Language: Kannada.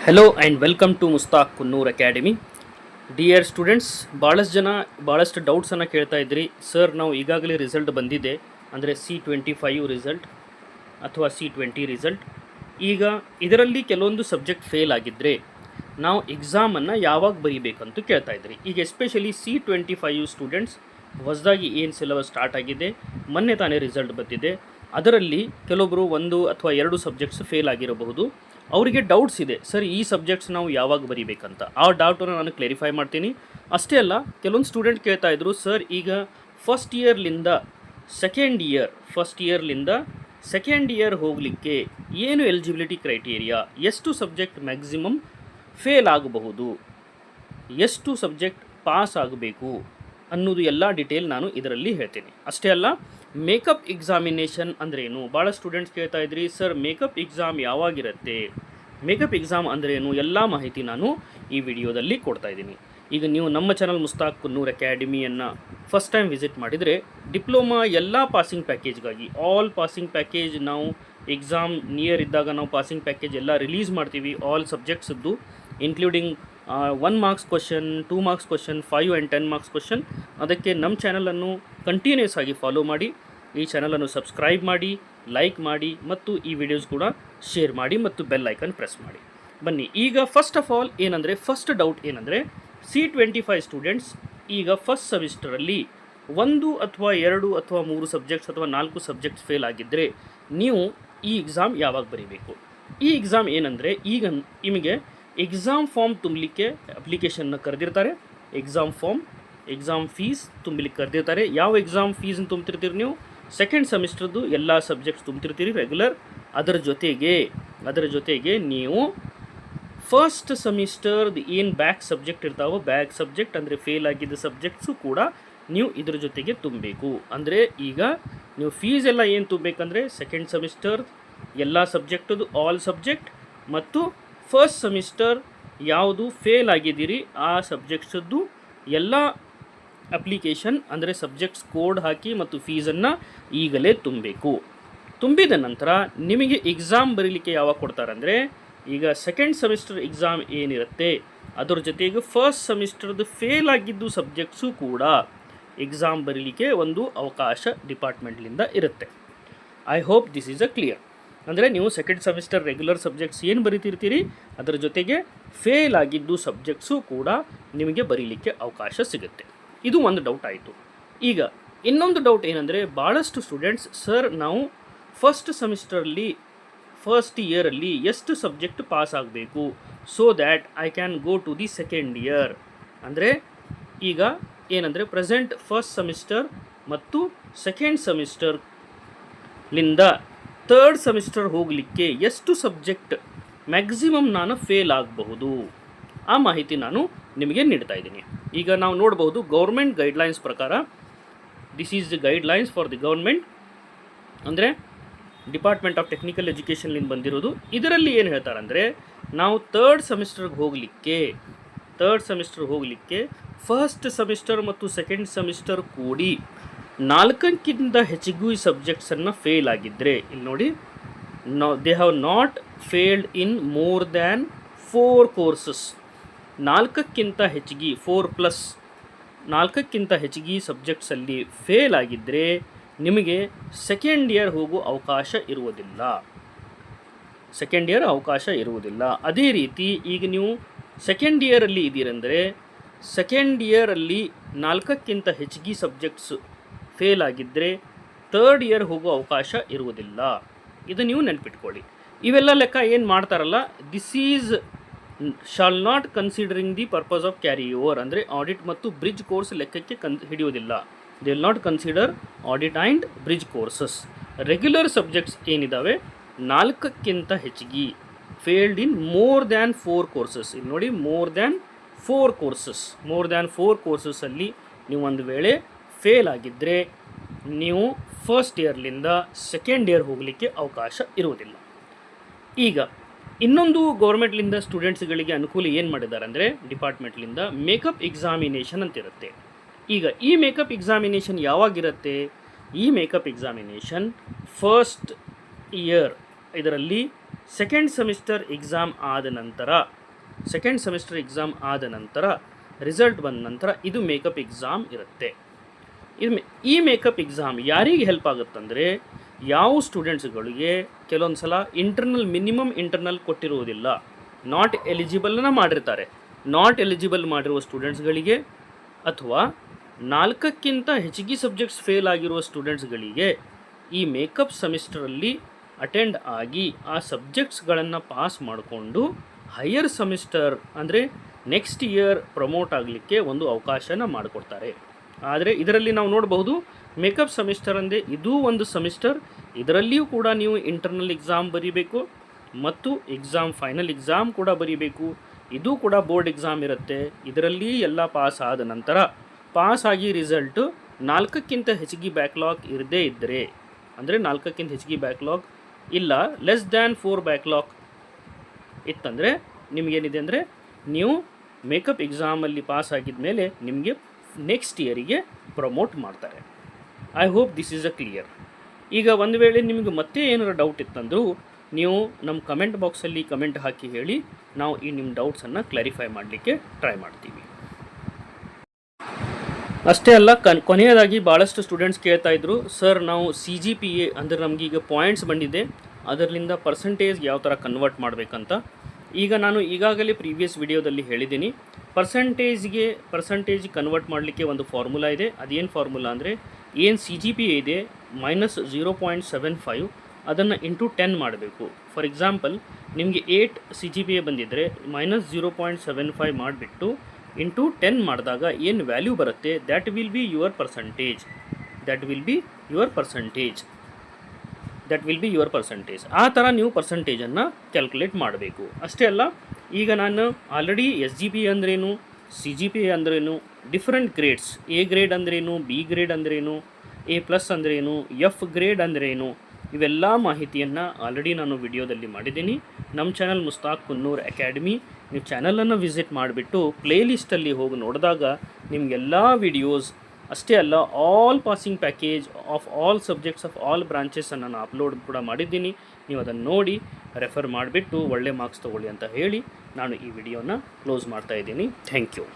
Hello and welcome to Mushtaq Kunnur academy. Dear students, ಭಾಳಷ್ಟು ಡೌಟ್ಸನ್ನು ಕೇಳ್ತಾ ಇದ್ರಿ. ಸರ್, ನಾವು ಈಗಾಗಲೇ ರಿಸಲ್ಟ್ ಬಂದಿದೆ, ಅಂದರೆ C25 ರಿಸಲ್ಟ್ ಅಥವಾ C20 ರಿಸಲ್ಟ್. ಈಗ ಇದರಲ್ಲಿ ಕೆಲವೊಂದು ಸಬ್ಜೆಕ್ಟ್ ಫೇಲ್ ಆಗಿದ್ದರೆ ನಾವು ಎಕ್ಸಾಮನ್ನು ಯಾವಾಗ ಬರೀಬೇಕಂತ ಕೇಳ್ತಾ ಇದ್ರಿ. ಈಗ ಎಸ್ಪೆಷಲಿ C25 ಸ್ಟೂಡೆಂಟ್ಸ್ ಹೊಸದಾಗಿ ಏನು ಸಿಲೆಬಸ್ ಸ್ಟಾರ್ಟ್ ಆಗಿದೆ, ಮೊನ್ನೆ ತಾನೇ ರಿಸಲ್ಟ್ ಬಂದಿದೆ. ಅದರಲ್ಲಿ ಕೆಲವೊಬ್ಬರು 1 ಅಥವಾ 2 ಸಬ್ಜೆಕ್ಟ್ಸ್ ಫೇಲ್ ಆಗಿರಬಹುದು. ಅವರಿಗೆ ಡೌಟ್ಸ್ ಇದೆ, ಸರ್ ಈ ಸಬ್ಜೆಕ್ಟ್ಸ್ ನಾವು ಯಾವಾಗ ಬರೀಬೇಕಂತ. ಆ ಡೌಟನ್ನು ನಾನು ಕ್ಲಾರಿಫೈ ಮಾಡ್ತೀನಿ. ಅಷ್ಟೇ ಅಲ್ಲ, ಕೆಲವೊಂದು ಸ್ಟೂಡೆಂಟ್ ಕೇಳ್ತಾ ಇದ್ರು, ಸರ್ ಈಗ ಫಸ್ಟ್ ಇಯರ್ಲಿಂದ ಸೆಕೆಂಡ್ ಇಯರ್ ಹೋಗಲಿಕ್ಕೆ ಏನು ಎಲಿಜಿಬಿಲಿಟಿ ಕ್ರೈಟೀರಿಯಾ, ಎಷ್ಟು ಸಬ್ಜೆಕ್ಟ್ ಮ್ಯಾಕ್ಸಿಮಮ್ ಫೇಲ್ ಆಗಬಹುದು, ಎಷ್ಟು ಸಬ್ಜೆಕ್ಟ್ ಪಾಸ್ ಆಗಬೇಕು ಅನ್ನೋದು ಎಲ್ಲ ಡೀಟೇಲ್ ನಾನು ಇದರಲ್ಲಿ ಹೇಳ್ತೀನಿ. ಅಷ್ಟೇ ಅಲ್ಲ, ಮೇಕಪ್ ಎಕ್ಸಾಮಿನೇಷನ್ ಅಂದ್ರೇನು, ಭಾಳ ಸ್ಟೂಡೆಂಟ್ಸ್ ಕೇಳ್ತಾ ಇದ್ರಿ, ಸರ್ ಮೇಕಪ್ ಎಕ್ಸಾಮ್ ಯಾವಾಗಿರುತ್ತೆ, ಮೇಕಪ್ ಎಕ್ಸಾಮ್ ಅಂದ್ರೇನು, ಎಲ್ಲ ಮಾಹಿತಿ ನಾನು ಈ ವಿಡಿಯೋದಲ್ಲಿ ಕೊಡ್ತಾ ಇದ್ದೀನಿ. ಈಗ ನೀವು ನಮ್ಮ ಚಾನಲ್ ಮುಸ್ತಾಕ್ ಕುನ್ನೂರ್ ಅಕಾಡೆಮಿಯನ್ನು ಫಸ್ಟ್ ಟೈಮ್ ವಿಸಿಟ್ ಮಾಡಿದರೆ, ಡಿಪ್ಲೊಮಾ ಎಲ್ಲ ಪಾಸಿಂಗ್ ಪ್ಯಾಕೇಜ್ಗಾಗಿ, ಆಲ್ ಪಾಸಿಂಗ್ ಪ್ಯಾಕೇಜ್, ನಾವು ಎಕ್ಸಾಮ್ ನಿಯರ್ ಇದ್ದಾಗ ನಾವು ಪಾಸಿಂಗ್ ಪ್ಯಾಕೇಜ್ ಎಲ್ಲ ರಿಲೀಸ್ ಮಾಡ್ತೀವಿ, ಆಲ್ ಸಬ್ಜೆಕ್ಟ್ಸದ್ದು, including 1 marks question, 2 marks question, 5 and 10 marks question. ಅದಕ್ಕೆ ನಮ್ಮ ಚಾನಲನ್ನು ಕಂಟಿನ್ಯೂಸ್ ಆಗಿ ಫಾಲೋ ಮಾಡಿ, ಈ ಚಾನಲನ್ನು ಸಬ್ಸ್ಕ್ರೈಬ್ ಮಾಡಿ, ಲೈಕ್ ಮಾಡಿ ಮತ್ತು ಈ ವಿಡಿಯೋಸ್ ಕೂಡ ಶೇರ್ ಮಾಡಿ ಮತ್ತು ಬೆಲ್ ಐಕನ್ ಪ್ರೆಸ್ ಮಾಡಿ. ಬನ್ನಿ, ಈಗ ಫಸ್ಟ್ ಆಫ್ ಆಲ್ ಏನಂದರೆ, ಫಸ್ಟ್ ಡೌಟ್ ಏನಂದರೆ, C25 ಸ್ಟೂಡೆಂಟ್ಸ್ ಈಗ ಫಸ್ಟ್ ಸೆಮಿಸ್ಟರಲ್ಲಿ 1 ಅಥವಾ 2 ಅಥವಾ 3 ಸಬ್ಜೆಕ್ಟ್ಸ್ ಅಥವಾ 4 ಸಬ್ಜೆಕ್ಟ್ಸ್ ಫೇಲ್ ಆಗಿದ್ದರೆ ನೀವು ಈ ಎಕ್ಸಾಮ್ ಯಾವಾಗ ಬರೀಬೇಕು. ಈ ಎಕ್ಸಾಮ್ ಏನಂದರೆ, ಈಗ ನಿಮಗೆ ಎಕ್ಸಾಮ್ ಫಾರ್ಮ್ ತುಂಬಲಿಕ್ಕೆ ಅಪ್ಲಿಕೇಶನ್ನ ಕರೆದಿರ್ತಾರೆ, ಎಕ್ಸಾಮ್ ಫೀಸ್ ತುಂಬಲಿಕ್ಕೆ ಕರೆದಿರ್ತಾರೆ. ಯಾವ ಎಕ್ಸಾಮ್ ಫೀಸನ್ನು ತುಂಬ್ತಿರ್ತೀರಿ ನೀವು, ಸೆಕೆಂಡ್ ಸೆಮಿಸ್ಟರ್ದು ಎಲ್ಲ ಸಬ್ಜೆಕ್ಟ್ಸ್ ತುಂಬ್ತಿರ್ತೀರಿ ರೆಗ್ಯುಲರ್. ಅದರ ಜೊತೆಗೆ ನೀವು ಫಸ್ಟ್ ಸೆಮಿಸ್ಟರ್ದು ಏನು ಬ್ಯಾಕ್ ಸಬ್ಜೆಕ್ಟ್ ಇರ್ತಾವೋ, ಬ್ಯಾಕ್ ಸಬ್ಜೆಕ್ಟ್ ಅಂದರೆ ಫೇಲ್ ಆಗಿದ್ದ ಸಬ್ಜೆಕ್ಟ್ಸು ಕೂಡ ನೀವು ಇದ್ರ ಜೊತೆಗೆ ತುಂಬಬೇಕು. ಅಂದರೆ ಈಗ ನೀವು ಫೀಸ್ ಎಲ್ಲ ಏನು ತುಂಬಬೇಕಂದ್ರೆ, ಸೆಕೆಂಡ್ ಸೆಮಿಸ್ಟರ್ ಎಲ್ಲ ಸಬ್ಜೆಕ್ಟದು ಆಲ್ ಸಬ್ಜೆಕ್ಟ್ ಮತ್ತು ಫಸ್ಟ್ ಸೆಮಿಸ್ಟರ್ ಯಾವುದು ಫೇಲ್ ಆಗಿದ್ದೀರಿ ಆ ಸಬ್ಜೆಕ್ಟ್ಸದ್ದು ಎಲ್ಲ ಅಪ್ಲಿಕೇಶನ್, ಅಂದರೆ ಸಬ್ಜೆಕ್ಟ್ಸ್ ಕೋಡ್ ಹಾಕಿ ಮತ್ತು ಫೀಸನ್ನು ಈಗಲೇ ತುಂಬಬೇಕು. ತುಂಬಿದ ನಂತರ ನಿಮಗೆ ಎಕ್ಸಾಮ್ ಬರೀಲಿಕ್ಕೆ ಯಾವಾಗ ಕೊಡ್ತಾರೆ ಅಂದರೆ, ಈಗ ಸೆಕೆಂಡ್ ಸೆಮಿಸ್ಟರ್ ಎಕ್ಸಾಮ್ ಏನಿರುತ್ತೆ ಅದರ ಜೊತೆಗೆ ಫಸ್ಟ್ ಸೆಮಿಸ್ಟರ್ದು ಫೇಲ್ ಆಗಿದ್ದು ಸಬ್ಜೆಕ್ಟ್ಸು ಕೂಡ ಎಕ್ಸಾಮ್ ಬರೀಲಿಕ್ಕೆ ಒಂದು ಅವಕಾಶ ಡಿಪಾರ್ಟ್ಮೆಂಟ್ಲಿಂದ ಇರುತ್ತೆ. I hope this is a clear. ಅಂದರೆ ನೀವು ಸೆಕೆಂಡ್ ಸೆಮಿಸ್ಟರ್ ರೆಗ್ಯುಲರ್ ಸಬ್ಜೆಕ್ಟ್ಸ್ ಏನು ಬರೀತಿರ್ತೀರಿ ಅದರ ಜೊತೆಗೆ ಫೇಲ್ ಆಗಿದ್ದು ಸಬ್ಜೆಕ್ಟ್ಸು ಕೂಡ ನಿಮಗೆ ಬರೀಲಿಕ್ಕೆ ಅವಕಾಶ ಸಿಗುತ್ತೆ. ಇದು ಒಂದು ಡೌಟ್ ಆಯಿತು. ಈಗ ಇನ್ನೊಂದು ಡೌಟ್ ಏನಂದರೆ, ಭಾಳಷ್ಟು ಸ್ಟೂಡೆಂಟ್ಸ್, ಸರ್ ನಾವು ಫಸ್ಟ್ ಇಯರಲ್ಲಿ ಎಷ್ಟು ಸಬ್ಜೆಕ್ಟ್ ಪಾಸ್ ಆಗಬೇಕು so that I can go to the second year. ಅಂದರೆ ಈಗ ಏನಂದರೆ, ಪ್ರೆಸೆಂಟ್ ಫಸ್ಟ್ ಸೆಮಿಸ್ಟರ್ ಮತ್ತು ಸೆಕೆಂಡ್ ಸೆಮಿಸ್ಟರ್ಲಿಂದ ಥರ್ಡ್ ಸೆಮಿಸ್ಟರ್ ಹೋಗಲಿಕ್ಕೆ ಎಷ್ಟು ಸಬ್ಜೆಕ್ಟ್ ಮ್ಯಾಕ್ಸಿಮಮ್ ನಾನು ಫೇಲ್ ಆಗಬಹುದು, ಆ ಮಾಹಿತಿ ನಾನು ನಿಮಗೆ ನೀಡ್ತಾ ಇದ್ದೀನಿ. ಈಗ ನಾವು ನೋಡ್ಬೋದು, ಗೌರ್ಮೆಂಟ್ ಗೈಡ್ಲೈನ್ಸ್ ಪ್ರಕಾರ, this is the guidelines for the government, ಅಂದರೆ ಡಿಪಾರ್ಟ್ಮೆಂಟ್ ಆಫ್ ಟೆಕ್ನಿಕಲ್ ಎಜುಕೇಷನ್ಲಿಂದ ಬಂದಿರೋದು. ಇದರಲ್ಲಿ ಏನು ಹೇಳ್ತಾರಂದರೆ, ನಾವು ಥರ್ಡ್ ಸೆಮಿಸ್ಟರ್ ಹೋಗಲಿಕ್ಕೆ ಫಸ್ಟ್ ಸೆಮಿಸ್ಟರ್ ಮತ್ತು ಸೆಕೆಂಡ್ ಸೆಮಿಸ್ಟರ್ ಕೂಡಿ 4ಕ್ಕಿಂತ ಹೆಚ್ಚಿಗೂ ಈ ಸಬ್ಜೆಕ್ಟ್ಸನ್ನು ಫೇಲ್ ಆಗಿದ್ದರೆ, ಇಲ್ಲಿ ನೋಡಿ, they have not failed in more than 4 courses, 4ಕ್ಕಿಂತ ಹೆಚ್ಚಿಗೆ 4ಕ್ಕಿಂತ ಹೆಚ್ಚಿಗೆ ಸಬ್ಜೆಕ್ಟ್ಸಲ್ಲಿ ಫೇಲ್ ಆಗಿದ್ದರೆ ನಿಮಗೆ ಸೆಕೆಂಡ್ ಇಯರ್ ಹೋಗೋ ಅವಕಾಶ ಇರುವುದಿಲ್ಲ. ಅದೇ ರೀತಿ ಈಗ ನೀವು ಸೆಕೆಂಡ್ ಇಯರಲ್ಲಿ ಇದ್ದೀರಂದರೆ, ಸೆಕೆಂಡ್ ಇಯರಲ್ಲಿ 4ಕ್ಕಿಂತ ಹೆಚ್ಚಿಗೆ ಸಬ್ಜೆಕ್ಟ್ಸ್ ಫೇಲ್ ಆಗಿದ್ದರೆ ಥರ್ಡ್ ಇಯರ್ ಹೋಗೋ ಅವಕಾಶ ಇರುವುದಿಲ್ಲ. ಇದು ನೀವು ನೆನ್ಪಿಟ್ಕೊಳ್ಳಿ. ಇವೆಲ್ಲ ಲೆಕ್ಕ ಏನು ಮಾಡ್ತಾರಲ್ಲ, this is shall not considering the purpose of carry over, ಅಂದರೆ ಆಡಿಟ್ ಮತ್ತು ಬ್ರಿಡ್ಜ್ ಕೋರ್ಸ್ ಲೆಕ್ಕಕ್ಕೆ ಹಿಡಿಯೋದಿಲ್ಲ. They will not consider audit and bridge courses. Regular subjects ಏನಿದ್ದಾವೆ 4ಕ್ಕಿಂತ ಹೆಚ್ಚಿಗೆ failed in more than 4 courses, ಇಲ್ಲಿ ನೋಡಿ, ಮೋರ್ ದ್ಯಾನ್ 4 ಕೋರ್ಸಸ್ಸಲ್ಲಿ ನೀವು ಒಂದು ವೇಳೆ ಫೇಲ್ ಆಗಿದ್ದರೆ ನೀವು ಫಸ್ಟ್ ಇಯರ್ಲಿಂದ ಸೆಕೆಂಡ್ ಇಯರ್ ಹೋಗಲಿಕ್ಕೆ ಅವಕಾಶ ಇರುವುದಿಲ್ಲ. ಈಗ ಇನ್ನೊಂದು ಗೌರ್ಮೆಂಟ್ಲಿಂದ ಸ್ಟೂಡೆಂಟ್ಸ್ಗಳಿಗೆ ಅನುಕೂಲ ಏನು ಮಾಡಿದ್ದಾರೆ ಅಂದರೆ, ಡಿಪಾರ್ಟ್ಮೆಂಟ್ಲಿಂದ ಮೇಕಪ್ ಎಕ್ಸಾಮಿನೇಷನ್ ಅಂತಿರುತ್ತೆ. ಈಗ ಈ ಮೇಕಪ್ ಎಕ್ಸಾಮಿನೇಷನ್ ಯಾವಾಗಿರುತ್ತೆ, ಈ ಮೇಕಪ್ ಎಕ್ಸಾಮಿನೇಷನ್ ಫಸ್ಟ್ ಇಯರ್ ಇದರಲ್ಲಿ ಸೆಕೆಂಡ್ ಸೆಮಿಸ್ಟರ್ ಎಕ್ಸಾಮ್ ಆದ ನಂತರ ರಿಸಲ್ಟ್ ಬಂದ ನಂತರ ಇದು ಮೇಕಪ್ ಎಕ್ಸಾಮ್ ಇರುತ್ತೆ. ಈ ಮೇಕಪ್ ಎಕ್ಸಾಮ್ ಯಾರಿಗೆ ಹೆಲ್ಪ್ ಆಗುತ್ತಂದರೆ, ಯಾವ ಸ್ಟೂಡೆಂಟ್ಸ್ಗಳಿಗೆ ಕೆಲವೊಂದು ಸಲ ಮಿನಿಮಮ್ ಇಂಟರ್ನಲ್ ಕೊಟ್ಟಿರುವುದಿಲ್ಲ, ನಾಟ್ ಎಲಿಜಿಬಲ್ನ ಮಾಡಿರ್ತಾರೆ. ನಾಟ್ ಎಲಿಜಿಬಲ್ ಮಾಡಿರುವ ಸ್ಟೂಡೆಂಟ್ಸ್ಗಳಿಗೆ ಅಥವಾ 4ಕ್ಕಿಂತ ಹೆಚ್ಚಿಗೆ ಸಬ್ಜೆಕ್ಟ್ಸ್ ಫೇಲ್ ಆಗಿರುವ ಸ್ಟೂಡೆಂಟ್ಸ್ಗಳಿಗೆ ಈ ಮೇಕಪ್ ಸೆಮಿಸ್ಟರಲ್ಲಿ ಅಟೆಂಡ್ ಆಗಿ ಆ ಸಬ್ಜೆಕ್ಟ್ಸ್ಗಳನ್ನು ಪಾಸ್ ಮಾಡಿಕೊಂಡು ಹೈಯರ್ ಸೆಮಿಸ್ಟರ್ ಅಂದರೆ ನೆಕ್ಸ್ಟ್ ಇಯರ್ ಪ್ರಮೋಟ್ ಆಗಲಿಕ್ಕೆ ಒಂದು ಅವಕಾಶನ ಮಾಡಿಕೊಡ್ತಾರೆ. ಆದರೆ ಇದರಲ್ಲಿ ನಾವು ನೋಡಬಹುದು, ಮೇಕಪ್ ಸೆಮಿಸ್ಟರ್ ಅಂದರೆ ಇದೂ ಒಂದು ಸೆಮಿಸ್ಟರ್, ಇದರಲ್ಲಿಯೂ ಕೂಡ ನೀವು ಇಂಟರ್ನಲ್ ಎಕ್ಸಾಮ್ ಬರೀಬೇಕು ಮತ್ತು ಫೈನಲ್ ಎಕ್ಸಾಮ್ ಕೂಡ ಬರೀಬೇಕು. ಇದು ಕೂಡ ಬೋರ್ಡ್ ಎಕ್ಸಾಮ್ ಇರುತ್ತೆ. ಇದರಲ್ಲಿ ಎಲ್ಲ ಪಾಸ್ ಆಗಿ ರಿಸಲ್ಟು 4ಕ್ಕಿಂತ ಹೆಚ್ಚಿಗೆ ಬ್ಯಾಕ್ಲಾಗ್ ಇರದೇ ಇದ್ದರೆ, ಅಂದರೆ 4ಕ್ಕಿಂತ ಹೆಚ್ಚಿಗೆ ಬ್ಯಾಕ್ಲಾಗ್ ಇಲ್ಲ, ಲೆಸ್ ದ್ಯಾನ್ 4 ಬ್ಯಾಕ್ಲಾಗ್ ಇತ್ತಂದರೆ ನಿಮಗೇನಿದೆ ಅಂದರೆ ನೀವು ಮೇಕಪ್ ಎಕ್ಸಾಮಲ್ಲಿ ಪಾಸ್ ಆಗಿದ ಮೇಲೆ ನಿಮಗೆ ನೆಕ್ಸ್ಟ್ ಇಯರಿಗೆ ಪ್ರಮೋಟ್ ಮಾಡ್ತಾರೆ. I hope this is clear. ಈಗ ಒಂದು ವೇಳೆ ನಿಮಗೆ ಮತ್ತೆ ಏನಾರು ಡೌಟ್ ಇತ್ತಂದರೂ ನೀವು ನಮ್ಮ ಕಮೆಂಟ್ ಬಾಕ್ಸಲ್ಲಿ ಕಮೆಂಟ್ ಹಾಕಿ ಹೇಳಿ, ನಾವು ಈ ನಿಮ್ಮ ಡೌಟ್ಸನ್ನು ಕ್ಲಾರಿಫೈ ಮಾಡಲಿಕ್ಕೆ ಟ್ರೈ ಮಾಡ್ತೀವಿ. ಅಷ್ಟೇ ಅಲ್ಲ, ಕೊನೆಯದಾಗಿ ಭಾಳಷ್ಟು ಸ್ಟೂಡೆಂಟ್ಸ್ ಕೇಳ್ತಾ ಇದ್ರು, ಸರ್ ನಾವು CGPA ಅಂದರೆ ನಮಗೀಗ ಪಾಯಿಂಟ್ಸ್ ಬಂದಿದೆ, ಅದರಿಂದ ಪರ್ಸೆಂಟೇಜ್ ಯಾವ ಥರ ಕನ್ವರ್ಟ್ ಮಾಡಬೇಕಂತ. ಈಗ ನಾನು ಈಗಾಗಲೇ ಪ್ರೀವಿಯಸ್ ವಿಡಿಯೋದಲ್ಲಿ ಹೇಳಿದ್ದೀನಿ, ಪರ್ಸೆಂಟೇಜ್ ಕನ್ವರ್ಟ್ ಮಾಡಲಿಕ್ಕೆ ಒಂದು ಫಾರ್ಮುಲಾ ಇದೆ. ಅದೇನು ಫಾರ್ಮುಲಾ ಅಂದರೆ, ಏನು CGPA ಇದೆ -0.75 ಅದನ್ನು ಇಂಟು 10 ಮಾಡಬೇಕು. ಫಾರ್ ಎಕ್ಸಾಂಪಲ್ ನಿಮಗೆ 8 CGPA ಬಂದಿದ್ದರೆ -0.75 ಮಾಡಿಬಿಟ್ಟು ಇಂಟು 10 ಮಾಡಿದಾಗ ಏನು ವ್ಯಾಲ್ಯೂ ಬರುತ್ತೆ, that will be your percentage. ಆ ಥರ ನೀವು ಪರ್ಸಂಟೇಜನ್ನು ಕ್ಯಾಲ್ಕುಲೇಟ್ ಮಾಡಬೇಕು. ಅಷ್ಟೇ ಅಲ್ಲ, ಈಗ ನಾನು ಆಲ್ರೆಡಿ SGPA ಅಂದ್ರೇನು, CGPA ಅಂದ್ರೇನು, ಡಿಫ್ರೆಂಟ್ ಗ್ರೇಡ್ಸ್, A ಗ್ರೇಡ್ ಅಂದ್ರೇನು, B ಗ್ರೇಡ್ ಅಂದ್ರೇನು, A+ ಅಂದ್ರೇನು, F ಗ್ರೇಡ್ ಅಂದ್ರೇನು, ಇವೆಲ್ಲ ಮಾಹಿತಿಯನ್ನು ಆಲ್ರೆಡಿ ನಾನು ವಿಡಿಯೋದಲ್ಲಿ ಮಾಡಿದ್ದೀನಿ. ನಮ್ಮ ಚಾನಲ್ ಮುಸ್ತಾಕ್ ಕುನ್ನೂರ್ ಅಕಾಡೆಮಿ, ನೀವು ಚಾನಲನ್ನು ವಿಸಿಟ್ ಮಾಡಿಬಿಟ್ಟು ಪ್ಲೇಲಿಸ್ಟಲ್ಲಿ ಹೋಗಿ ನೋಡಿದಾಗ ನಿಮಗೆಲ್ಲ ವಿಡಿಯೋಸ್, ಅಷ್ಟೇ ಅಲ್ಲ all passing package of all subjects of all ಬ್ರಾಂಚಸನ್ನು ನಾನು ಅಪ್ಲೋಡ್ ಕೂಡ ಮಾಡಿದ್ದೀನಿ. ನೀವು ಅದನ್ನು ನೋಡಿ ರೆಫರ್ ಮಾಡಿಬಿಟ್ಟು ಒಳ್ಳೆ ಮಾರ್ಕ್ಸ್ ತೊಗೊಳ್ಳಿ ಅಂತ ಹೇಳಿ ನಾನು ಈ ವಿಡಿಯೋನ ಕ್ಲೋಸ್ ಮಾಡ್ತಾಯಿದ್ದೀನಿ. Thank you.